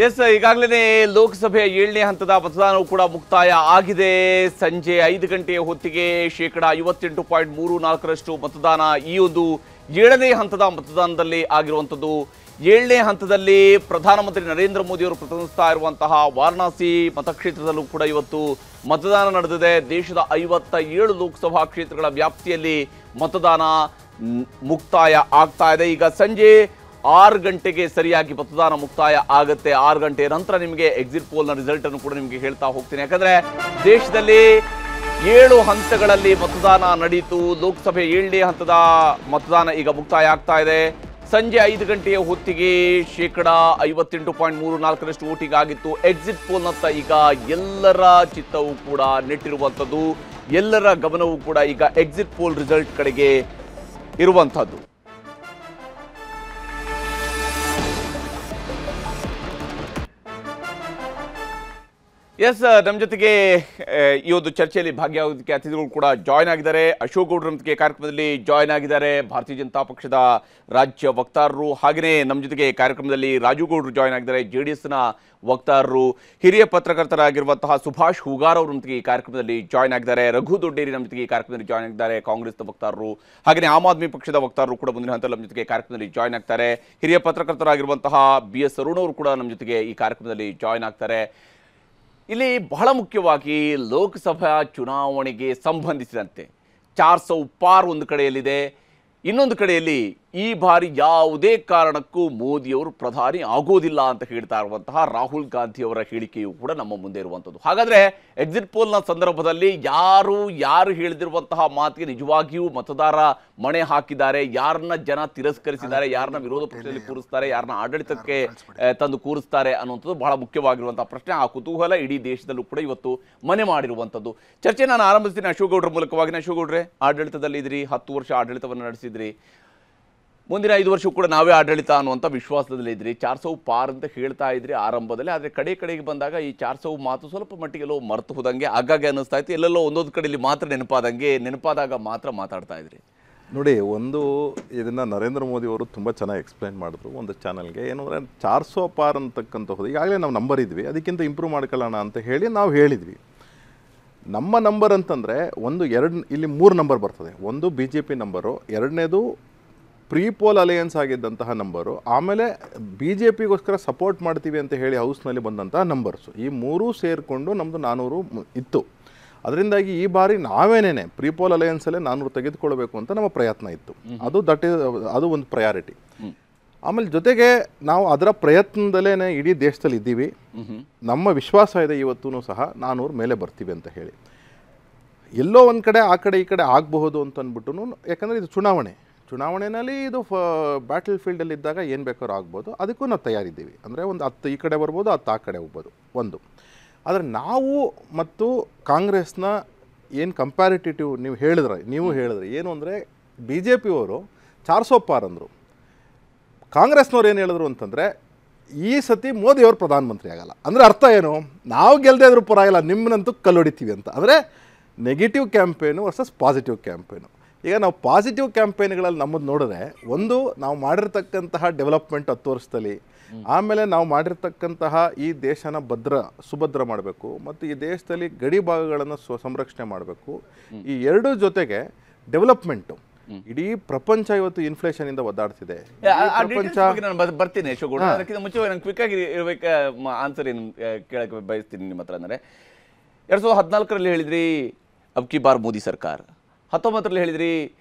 S, ಈಗಾಗಲೇ ಲೋಕಸಭೆಯ 7ನೇ ಹಂತದ ಮತದಾನವು ಕೂಡ ಮುಕ್ತಾಯ ಆಗಿದೆ. ಸಂಜೆ 5 ಗಂಟೆಯ ಹೊತ್ತಿಗೆ 58.34% ಮತದಾನ ಈ ಒಂದು 7ನೇ ಹಂತದ ಮತದಾನದಲ್ಲಿ ಆಗಿರುವಂಥದ್ದು. 7ನೇ ಹಂತದಲ್ಲಿ ಪ್ರಧಾನಮಂತ್ರಿ ನರೇಂದ್ರ ಮೋದಿ ಅವರು ಪ್ರತಿನಿಧಿಸ್ತಾ ಇರುವಂತಹ ವಾರಣಾಸಿ ಮತಕ್ಷೇತ್ರದಲ್ಲೂ ಕೂಡ ಇವತ್ತು ಮತದಾನ ನಡೆದಿದೆ. ದೇಶದ 57 ಲೋಕಸಭಾ ಕ್ಷೇತ್ರಗಳ ವ್ಯಾಪ್ತಿಯಲ್ಲಿ ಮತದಾನ ಮುಕ್ತಾಯ ಆಗ್ತಾ ಇದೆ. ಈಗ ಸಂಜೆ 6 ಗಂಟೆಗೆ ಸರಿಯಾಗಿ ಮತದಾನ ಮುಕ್ತಾಯ ಆಗುತ್ತೆ. 6 ಗಂಟೆ ನಂತರ ನಿಮಗೆ ಎಕ್ಸಿಟ್ ಪೋಲ್ನ ರಿಸಲ್ಟ್ ಅನ್ನು ಕೂಡ ನಿಮಗೆ ಹೇಳ್ತಾ ಹೋಗ್ತೀನಿ. ಯಾಕಂದ್ರೆ ದೇಶದಲ್ಲಿ 7 ಹಂತಗಳಲ್ಲಿ ಮತದಾನ ನಡೆಯಿತು. ಲೋಕಸಭೆ 7ನೇ ಹಂತದ ಮತದಾನ ಈಗ ಮುಕ್ತಾಯ ಆಗ್ತಾ ಇದೆ. ಸಂಜೆ 5 ಗಂಟೆಯ ಹೊತ್ತಿಗೆ 58.34% ವೋಟಿಂಗ್ ಆಗಿತ್ತು. ಎಕ್ಸಿಟ್ ಪೋಲ್ನತ್ತ ಈಗ ಎಲ್ಲರ ಚಿತ್ತವೂ ಕೂಡ ನೆಟ್ಟಿರುವಂಥದ್ದು, ಎಲ್ಲರ ಗಮನವೂ ಕೂಡ ಈಗ ಎಕ್ಸಿಟ್ ಪೋಲ್ ರಿಸಲ್ಟ್ ಕಡೆಗೆ ಇರುವಂಥದ್ದು. ಎಸ್, ನಮ್ಮ ಜೊತೆಗೆ ಈ ಒಂದು ಚರ್ಚೆಯಲ್ಲಿ ಭಾಗಿಯಾಗೋದಕ್ಕೆ ಅತಿಥಿಗಳು ಕೂಡ ಜಾಯ್ನ್ ಆಗಿದ್ದಾರೆ. ಅಶೋಕ್ ಗೌಡ್ರ ಜೊತೆಗೆ ಕಾರ್ಯಕ್ರಮದಲ್ಲಿ ಜಾಯ್ನ್ ಆಗಿದ್ದಾರೆ, ಭಾರತೀಯ ಜನತಾ ಪಕ್ಷದ ರಾಜ್ಯ ವಕ್ತಾರರು. ಹಾಗೆಯೇ ನಮ್ಮ ಜೊತೆಗೆ ಕಾರ್ಯಕ್ರಮದಲ್ಲಿ ರಾಜು ಗೌಡ್ರು ಜಾಯ್ನ್ ಆಗಿದ್ದಾರೆ, JDSನ ವಕ್ತಾರರು. ಹಿರಿಯ ಪತ್ರಕರ್ತರಾಗಿರುವಂತಹ ಸುಭಾಷ್ ಹೂಗಾರ್ ಅವರು ನಮ್ಮ ಜೊತೆಗೆ ಈ ಕಾರ್ಯಕ್ರಮದಲ್ಲಿ ಜಾಯ್ನ್ ಆಗಿದ್ದಾರೆ. ರಘು ದೊಡ್ಡೇರಿ ನಮ್ಮ ಜೊತೆಗೆ ಈ ಕಾರ್ಯಕ್ರಮದಲ್ಲಿ ಜಾಯ್ನ್ ಆಗಿದ್ದಾರೆ, ಕಾಂಗ್ರೆಸ್ನ ವಕ್ತಾರರು. ಹಾಗೆಯೇ ಆಮ್ ಆದ್ಮಿ ಪಕ್ಷದ ವಕ್ತಾರರು ಕೂಡ ಮುಂದಿನ ಹಂತದಲ್ಲಿ ನಮ್ಮ ಜೊತೆಗೆ ಕಾರ್ಯಕ್ರಮದಲ್ಲಿ ಜಾಯ್ನ್ ಆಗ್ತಾರೆ. ಹಿರಿಯ ಪತ್ರಕರ್ತರಾಗಿರುವಂತಹ BS ಅರುಣ್ ಅವರು ಕೂಡ ನಮ್ಮ ಜೊತೆಗೆ ಈ ಕಾರ್ಯಕ್ರಮದಲ್ಲಿ ಜಾಯ್ನ್ ಆಗ್ತಾರೆ. ಇಲ್ಲಿ ಬಹಳ ಮುಖ್ಯವಾಗಿ ಲೋಕಸಭಾ ಚುನಾವಣೆಗೆ ಸಂಬಂಧಿಸಿದಂತೆ 400 ಪಾರ್ ಒಂದು ಕಡೆಯಲ್ಲಿದೆ, ಇನ್ನೊಂದು ಕಡೆಯಲ್ಲಿ ಈ ಬಾರಿ ಯಾವುದೇ ಕಾರಣಕ್ಕೂ ಮೋದಿಯವರು ಪ್ರಧಾನಿ ಆಗೋದಿಲ್ಲ ಅಂತ ಹೇಳ್ತಾ ಇರುವಂತಹ ರಾಹುಲ್ ಗಾಂಧಿ ಅವರ ಹೇಳಿಕೆಯು ಕೂಡ ನಮ್ಮ ಮುಂದೆ ಇರುವಂಥದ್ದು. ಹಾಗಾದರೆ ಎಕ್ಸಿಟ್ ಪೋಲ್ನ ಸಂದರ್ಭದಲ್ಲಿ ಯಾರು ಹೇಳಿದಿರುವಂತಹ ಮಾತಿಗೆ ನಿಜವಾಗಿಯೂ ಮತದಾರ ಮಣೆ ಹಾಕಿದ್ದಾರೆ, ಯಾರನ್ನ ಜನ ತಿರಸ್ಕರಿಸಿದ್ದಾರೆ, ಯಾರನ್ನ ವಿರೋಧ ಪಕ್ಷದಲ್ಲಿ ಕೂರಿಸ್ತಾರೆ, ಯಾರನ್ನ ಆಡಳಿತಕ್ಕೆ ತಂದು ಕೂರಿಸ್ತಾರೆ ಅನ್ನುವಂಥದ್ದು ಬಹಳ ಮುಖ್ಯವಾಗಿರುವಂತಹ ಪ್ರಶ್ನೆ. ಆ ಕುತೂಹಲ ಇಡೀ ದೇಶದಲ್ಲೂ ಕೂಡ ಇವತ್ತು ಮನೆ ಮಾಡಿರುವಂಥದ್ದು. ಚರ್ಚೆ ನಾನು ಆರಂಭಿಸ್ತೀನಿ ಅಶೋಕ್ ಗೌಡ್ರ ಮೂಲಕವಾಗಿ. ಅಶೋಕ್ ಗೌಡ್ರೆ, ಆಡಳಿತದಲ್ಲಿ ಇದ್ರಿ, 10 ವರ್ಷ ಆಡಳಿತವನ್ನು ನಡೆಸಿದ್ರಿ, ಮುಂದಿನ 5 ವರ್ಷ ಕೂಡ ನಾವೇ ಆಡಳಿತ ಅನ್ನುವಂಥ ವಿಶ್ವಾಸದಲ್ಲಿ ಇದ್ರಿ. 400 ಪಾರ್ ಅಂತ ಹೇಳ್ತಾ ಇದ್ರಿ ಆರಂಭದಲ್ಲಿ, ಆದರೆ ಕಡೆಗೆ ಬಂದಾಗ ಈ 400 ಮಾತು ಸ್ವಲ್ಪ ಮಟ್ಟಿಗೆಲ್ಲೋ ಮರೆತು ಹೋದಂಗೆ ಆಗಾಗ್ಗೆ ಅನ್ನಿಸ್ತಾ ಇತ್ತು. ಎಲ್ಲೆಲ್ಲೋ ಒಂದೊಂದು ಕಡೆಯಲ್ಲಿ ಮಾತ್ರ ನೆನಪಾದಾಗ ಮಾತ್ರ ಮಾತಾಡ್ತಾ ಇದ್ರಿ. ನೋಡಿ, ಇದನ್ನು ನರೇಂದ್ರ ಮೋದಿ ಅವರು ತುಂಬ ಚೆನ್ನಾಗಿ ಎಕ್ಸ್ಪ್ಲೈನ್ ಮಾಡಿದ್ರು ಒಂದು ಚಾನಲ್ಗೆ. ಏನು ಅಂದರೆ 400 ಪಾರ್ ಅಂತಕ್ಕಂಥದ್ದು ಈಗಾಗಲೇ ನಾವು ನಂಬರ್ ಇದ್ವಿ, ಅದಕ್ಕಿಂತ ಇಂಪ್ರೂವ್ ಮಾಡ್ಕೊಳ್ಳೋಣ ಅಂತ ಹೇಳಿ ನಾವು ಹೇಳಿದ್ವಿ. ನಮ್ಮ ನಂಬರ್ ಅಂತಂದರೆ ಇಲ್ಲಿ 3 ನಂಬರ್ ಬರ್ತದೆ. ಒಂದು BJP ನಂಬರು, ಎರಡನೇದು ಪ್ರೀಪೋಲ್ ಅಲಯನ್ಸ್ ಆಗಿದ್ದಂತಹ ನಂಬರು, ಆಮೇಲೆ BJPಗೋಸ್ಕರ ಸಪೋರ್ಟ್ ಮಾಡ್ತೀವಿ ಅಂತ ಹೇಳಿ ಹೌಸ್ನಲ್ಲಿ ಬಂದಂತಹ ನಂಬರ್ಸು. ಈ 3 ಸೇರಿಕೊಂಡು ನಮ್ಮದು 400 ಇತ್ತು. ಅದರಿಂದಾಗಿ ಈ ಬಾರಿ ನಾವೇನೇನೆ ಪ್ರೀಪೋಲ್ ಅಲಯನ್ಸಲ್ಲೇ 400 ತೆಗೆದುಕೊಳ್ಬೇಕು ಅಂತ ನಮ್ಮ ಪ್ರಯತ್ನ ಇತ್ತು. ಅದು ಒಂದು ಪ್ರಯಾರಿಟಿ. ಆಮೇಲೆ ಜೊತೆಗೆ ನಾವು ಅದರ ಪ್ರಯತ್ನದಲ್ಲೇ ಇಡೀ ದೇಶದಲ್ಲಿ ಇದ್ದೀವಿ. ನಮ್ಮ ವಿಶ್ವಾಸ ಇದೆ ಇವತ್ತೂ ಸಹ 400 ಮೇಲೆ ಬರ್ತೀವಿ ಅಂತ ಹೇಳಿ. ಎಲ್ಲೋ ಒಂದು ಕಡೆ ಆ ಕಡೆ ಈ ಕಡೆ ಆಗಬಹುದು ಅಂತ ಅಂದ್ಬಿಟ್ಟು, ಯಾಕಂದರೆ ಇದು ಚುನಾವಣೆಯಲ್ಲಿ ಇದು ಬ್ಯಾಟಲ್ ಫೀಲ್ಡಲ್ಲಿ ಇದ್ದಾಗ ಏನು ಬೇಕಾದ್ರೂ ಆಗ್ಬೋದು, ಅದಕ್ಕೂ ನಾವು ತಯಾರಿದ್ದೀವಿ. ಅಂದರೆ ಒಂದು 10 ಈ ಕಡೆ ಬರ್ಬೋದು, 10 ಆ ಕಡೆ ಹೋಗ್ಬೋದು ಒಂದು. ಆದರೆ ನಾವು ಮತ್ತು ಕಾಂಗ್ರೆಸ್ನ ಏನು ಕಂಪ್ಯಾರಿಟೇಟಿವ್ ನೀವು ಹೇಳಿದ್ರಿ ಏನು ಅಂದರೆ BJPಯವರು 400 ಪಾರ್ ಅಂದರು, ಕಾಂಗ್ರೆಸ್ನವ್ರು ಏನು ಹೇಳಿದ್ರು ಅಂತಂದರೆ ಈ ಸತಿ ಮೋದಿಯವರು ಪ್ರಧಾನಮಂತ್ರಿ ಆಗಲ್ಲ. ಅಂದರೆ ಅರ್ಥ ಏನು, ನಾವು ಗೆಲ್ಲದೇ ಇದ್ರೂ ಪರವಾಗಿಲ್ಲ, ನಿಮ್ಮನ್ನಂತೂ ಕಲ್ಲೊಡಿತೀವಿ ಅಂತ. ಅಂದರೆ negative campaign versus positive campaign. ಈಗ ನಾವು ಪಾಸಿಟಿವ್ ಕ್ಯಾಂಪೇನ್ಗಳಲ್ಲಿ ನಮ್ಮದು ನೋಡಿದ್ರೆ, ಒಂದು ನಾವು ಮಾಡಿರ್ತಕ್ಕಂತಹ ಡೆವಲಪ್ಮೆಂಟ್ 10 ವರ್ಷದಲ್ಲಿ, ಆಮೇಲೆ ನಾವು ಮಾಡಿರ್ತಕ್ಕಂತಹ ಈ ದೇಶನ ಸುಭದ್ರ ಮಾಡಬೇಕು ಮತ್ತು ಈ ದೇಶದಲ್ಲಿ ಗಡಿ ಭಾಗಗಳನ್ನು ಸಂರಕ್ಷಣೆ ಮಾಡಬೇಕು. ಈ ಎರಡೂ ಜೊತೆಗೆ ಡೆವಲಪ್ಮೆಂಟು. ಇಡೀ ಪ್ರಪಂಚ ಇವತ್ತು ಇನ್ಫ್ಲೇಷನ್ ಇಂದ ಒದ್ದಾಡ್ತಿದೆ. ಬರ್ತೀನಿ ಅಶೋಕ್ ಗೌಡ, ಅದಕ್ಕಿಂತ ಮುಂಚೆ ನಾನು ಕ್ವಿಕ್ ಆಗಿ ಇರಬೇಕು ಆನ್ಸರ್ ಏನು ಕೇಳಕ್ಕೆ ಬಯಸ್ತೀನಿ ನಿಮ್ಮ ಹತ್ರ. ಅಂದರೆ 2014ರಲ್ಲಿ ಹೇಳಿದ್ರಿ ಅಬ್ ಕಿ ಬಾರ್ ಮೋದಿ ಸರ್ಕಾರ, 19ರಲ್ಲಿ ಹೇಳಿದ್ರಿ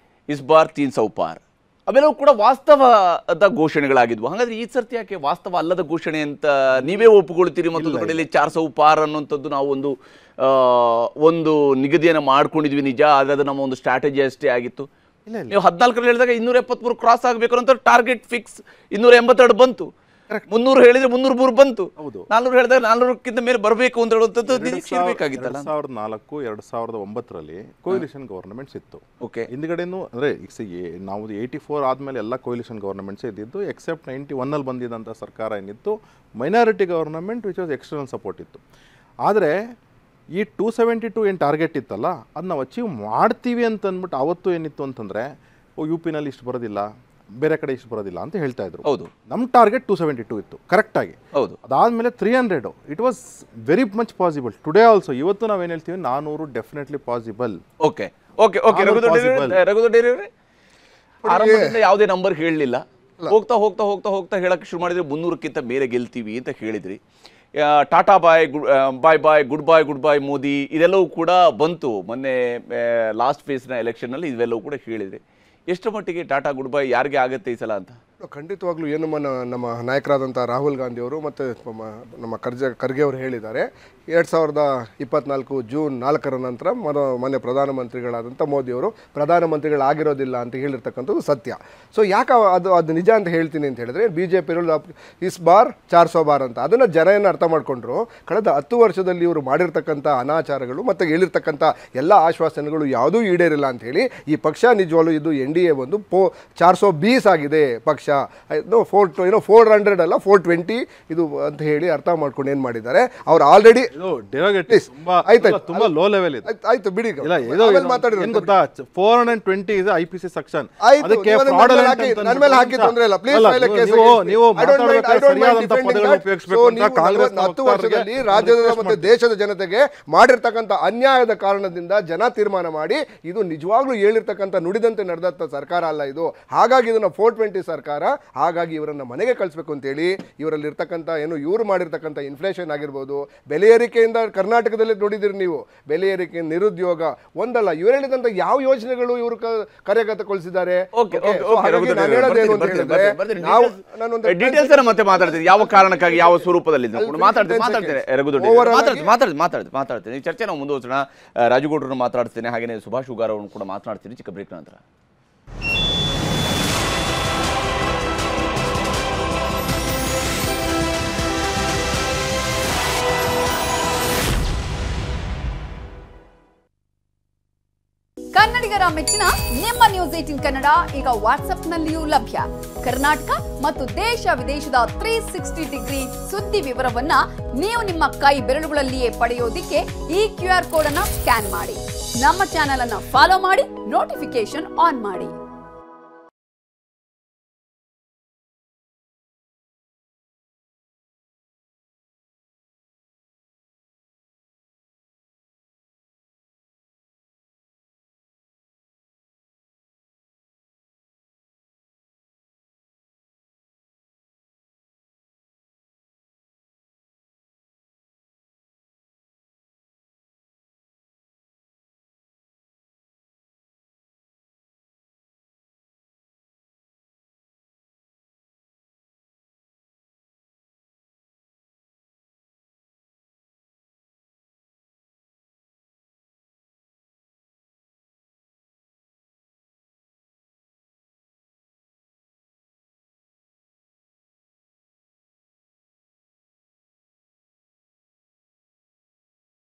ಇಸ್ ಬಾರ್ 300 ಪಾರ್. ಅವೆಲ್ಲವೂ ಕೂಡ ವಾಸ್ತವದ ಘೋಷಣೆಗಳಾಗಿದ್ವು. ಹಾಗಾದ್ರೆ ಈ ಸರ್ತಿ ಯಾಕೆ ವಾಸ್ತವ ಅಲ್ಲದ ಘೋಷಣೆ ಅಂತ ನೀವೇ ಒಪ್ಪಿಕೊಳ್ತೀರಿ? ಮತ್ತೊಂದು ಕಡೆಯಲ್ಲಿ 400 ಪಾರ್ ಅನ್ನುವಂಥದ್ದು ನಾವು ಒಂದು ನಿಗದಿಯನ್ನು ಮಾಡ್ಕೊಂಡಿದ್ವಿ ನಿಜ, ಆದರೆ ಅದು ನಮ್ಮ ಒಂದು ಸ್ಟ್ರಾಟಜಿ ಅಷ್ಟೇ ಆಗಿತ್ತು. ನೀವು 14ರಲ್ಲಿ ಹೇಳಿದಾಗ 273 ಕ್ರಾಸ್ ಆಗಬೇಕು ಅಂತ ಟಾರ್ಗೆಟ್ ಫಿಕ್ಸ್, 282 ಬಂತು. 300 ಹೇಳಿದ್ರೆ 303 ಬಂತು. 400 ಹೇಳಿದಾಗ 400ಕ್ಕಿಂತ ಮೇಲೆ ಬರಬೇಕು ಅಂತ ಹೇಳುವಂಥದ್ದು ನಿರೀಕ್ಷೆ ಇರಬೇಕಾಗಿತ್ತಲ್ಲ. 2004-2009ರಲ್ಲಿ ಕೊಯಿಲಿಷನ್ ಗವರ್ನಮೆಂಟ್ಸ್ ಇತ್ತು. ಹಿಂದ್ಗಡೆನೂ ಅಂದರೆ ನಾವು 84 ಆದಮೇಲೆ ಎಲ್ಲ ಕೊಯಿಲಿಷನ್ ಗವರ್ನಮೆಂಟ್ಸೇ ಇದ್ದಿದ್ದು, ಎಕ್ಸೆಪ್ಟ್ 91ನಲ್ಲಿ ಬಂದಿದ್ದಂಥ ಸರ್ಕಾರ ಏನಿತ್ತು minority government which was external support ಇತ್ತು. ಆದರೆ ಈ 272 ಏನು ಟಾರ್ಗೆಟ್ ಇತ್ತಲ್ಲ, ಅದು ನಾವು ಅಚೀವ್ ಮಾಡ್ತೀವಿ ಅಂತ ಅಂದ್ಬಿಟ್ಟು ಅವತ್ತು ಏನಿತ್ತು ಅಂತಂದರೆ, UPನಲ್ಲಿ ಇಷ್ಟು ಬರೋದಿಲ್ಲ, ಬೇರೆ ಕಡೆ ಇಷ್ಟು ಬರೋದಿಲ್ಲ ಅಂತ ಹೇಳ್ತಾ ಇದ್ರು. ಹೌದು, ನಮ್ಮ ಟಾರ್ಗೆಟ್ 272 ಇತ್ತು ಕರೆಕ್ಟಾಗಿ. ಹೌದು, ಅದಾದಮೇಲೆ 300 it was very much possible. Today also ಇವತ್ತು ನಾವೇನು ಹೇಳ್ತೀವಿ 400 definitely possible. Okay okay okay ರಘುದೊಡ್ಡೇರಿ ಆರಂಭದಿಂದ ಯಾವುದೇ ನಂಬರ್ ಹೇಳಲಿಲ್ಲ, ಹೋಗ್ತಾ ಹೋಗ್ತಾ ಹೋಗ್ತಾ ಹೋಗ್ತಾ ಹೇಳಕ್ಕೆ ಶುರು ಮಾಡಿದ್ರೆ 300ಕ್ಕಿಂತ ಮೇಲೆ ಗೆಲ್ತೀವಿ ಅಂತ ಹೇಳಿದ್ರಿ. ಟಾಟಾ ಬಾಯ್ ಬಾಯ್ ಬಾಯ್ ಗುಡ್ ಬಾಯ್ ಮೋದಿ ಇದೆಲ್ಲವೂ ಕೂಡ ಬಂತು ಮೊನ್ನೆ ಲಾಸ್ಟ್ ಫೇಸ್ನ ಎಲೆಕ್ಷನ್ನಲ್ಲಿ, ಇವೆಲ್ಲವೂ ಕೂಡ ಹೇಳಿದ್ರಿ. ಎಷ್ಟು ಮಟ್ಟಿಗೆ ಟಾಟಾ ಗುಡ್ ಬಾಯ್ ಯಾರಿಗೆ ಆಗುತ್ತೆ ಈ ಸಲ ಅಂತ? ಖಂಡಿತವಾಗ್ಲೂ ಏನು ನಮ್ಮ ನಾಯಕರಾದಂಥ ರಾಹುಲ್ ಗಾಂಧಿಯವರು ಮತ್ತು ನಮ್ಮ ಖರ್ಗೆ ಅವರು ಹೇಳಿದ್ದಾರೆ. 2024 ಜೂನ್ 4 ನಂತರ ಮೊನ್ನೆ ಪ್ರಧಾನಮಂತ್ರಿಗಳಾದಂಥ ಮೋದಿಯವರು ಪ್ರಧಾನಮಂತ್ರಿಗಳಾಗಿರೋದಿಲ್ಲ ಅಂತ ಹೇಳಿರ್ತಕ್ಕಂಥದ್ದು ಸತ್ಯ. ಸೊ ಯಾಕೆ ಅದು ನಿಜ ಅಂತ ಹೇಳ್ತೀನಿ ಅಂತ ಹೇಳಿದ್ರೆ, B J P is bar 400 bar ಅಂತ ಅದನ್ನು ಜನ ಏನು ಅರ್ಥ ಮಾಡಿಕೊಂಡ್ರು, ಕಳೆದ 10 ವರ್ಷದಲ್ಲಿ ಇವರು ಮಾಡಿರ್ತಕ್ಕಂಥ ಅನಾಚಾರಗಳು ಮತ್ತು ಹೇಳಿರ್ತಕ್ಕಂಥ ಎಲ್ಲ ಆಶ್ವಾಸನೆಗಳು ಯಾವುದೂ ಈಡೇರಿಲ್ಲ ಅಂತ ಹೇಳಿ ಈ ಪಕ್ಷ ನಿಜವಾಗ್ಲೂ ಇದು NDA ಒಂದು 420 ಆಗಿದೆ ಪಕ್ಷ, 400 ಅಲ್ಲ 420 ಇದು ಅಂತ ಹೇಳಿ ಅರ್ಥ ಮಾಡ್ಕೊಂಡು ಏನು ಮಾಡಿದ್ದಾರೆ ಅವ್ರು ಆಲ್ರೆಡಿ ತುಂಬಾ ಲೋ ಲೆವೆಲ್ ಇದೆ. ಆಯ್ತು ಬಿಡಿ, ಗೊತ್ತಾ 420 ಇದೆ IPC ಸೆಕ್ಷನ್. ನನ್ನ ಮೇಲೆ ಹಾಕಿ ತೊಂದರೆ ಇಲ್ಲ, ಪ್ಲೀಸ್. ನೀವು 10 ವರ್ಷದಲ್ಲಿ ರಾಜ್ಯದ ಮತ್ತು ದೇಶದ ಜನತೆಗೆ ಮಾಡಿರ್ತಕ್ಕಂಥ ಅನ್ಯಾಯದ ಕಾರಣದಿಂದ ಜನ ತೀರ್ಮಾನ ಮಾಡಿ ಇದು ನಿಜವಾಗ್ಲೂ ಹೇಳಿರ್ತಕ್ಕಂಥ ನುಡಿದಂತೆ ನಡೆದಂಥ ಸರ್ಕಾರ ಅಲ್ಲ ಇದು. ಹಾಗಾಗಿ ಇದನ್ನ 420 ಸರ್ಕಾರ, ಹಾಗಾಗಿ ಇವರನ್ನ ಮನೆಗೆ ಕಳಿಸ್ಬೇಕು ಅಂತೇಳಿ ಇವರಲ್ಲಿ ಇರ್ತಕ್ಕಂಥ ಏನು ಇವರು ಮಾಡಿರ್ತಕ್ಕಂಥ ಇನ್ಫ್ಲೇಷನ್ ಆಗಿರ್ಬೋದು, ಬೆಲೆ ಏರಿಕೆಯಿಂದ ಕರ್ನಾಟಕದಲ್ಲಿ ನೋಡಿದಿರಿ ನೀವು, ಬೆಲೆ ಏರಿಕೆ, ನಿರುದ್ಯೋಗ ಒಂದಲ್ಲ, ಇವರು ಹೇಳಿದಂತ ಯಾವ ಯೋಜನೆಗಳು ಇವರು ಕಾರ್ಯಗತಗೊಳಿಸಿದ್ದಾರೆ. ಮತ್ತೆ ಮಾತಾಡ್ತೀನಿ ಯಾವ ಕಾರಣಕ್ಕಾಗಿ ಯಾವ ಸ್ವರೂಪದಲ್ಲಿ ಮಾತಾಡ್ತೀನಿ ಚರ್ಚೆ ನಾವು ಮುಂದುವರಿಸೋಣ. ರಾಜುಗೌಡರನ್ನು ಮಾತಾಡ್ತೇನೆ, ಹಾಗೆಯೇ ಸುಭಾಷ್ ಹುಗಾರ್ ಅವರನ್ನು ಕೂಡ ಮಾತನಾಡ್ತೀನಿ ಚಿಕ್ಕ ಬ್ರೇಕ್ ನಂತರ. ಕನ್ನಡಿಗರ ಮೆಚ್ಚಿನ ನಿಮ್ಮ ನ್ಯೂಸ್ 18 ಕನ್ನಡ ಈಗ ವಾಟ್ಸ್ಆಪ್ನಲ್ಲಿಯೂ ಲಭ್ಯ. ಕರ್ನಾಟಕ ಮತ್ತು ದೇಶ ವಿದೇಶದ 360 ಡಿಗ್ರಿ ಸುದ್ದಿ ವಿವರವನ್ನ ನೀವು ನಿಮ್ಮ ಕೈ ಬೆರಳುಗಳಲ್ಲಿಯೇ ಪಡೆಯೋದಿಕ್ಕೆ ಈ QR ಕೋಡ್ ಅನ್ನ ಸ್ಕ್ಯಾನ್ ಮಾಡಿ. ನಮ್ಮ ಚಾನೆಲ್ ಅನ್ನ ಫಾಲೋ ಮಾಡಿ, ನೋಟಿಫಿಕೇಶನ್ ಆನ್ ಮಾಡಿ.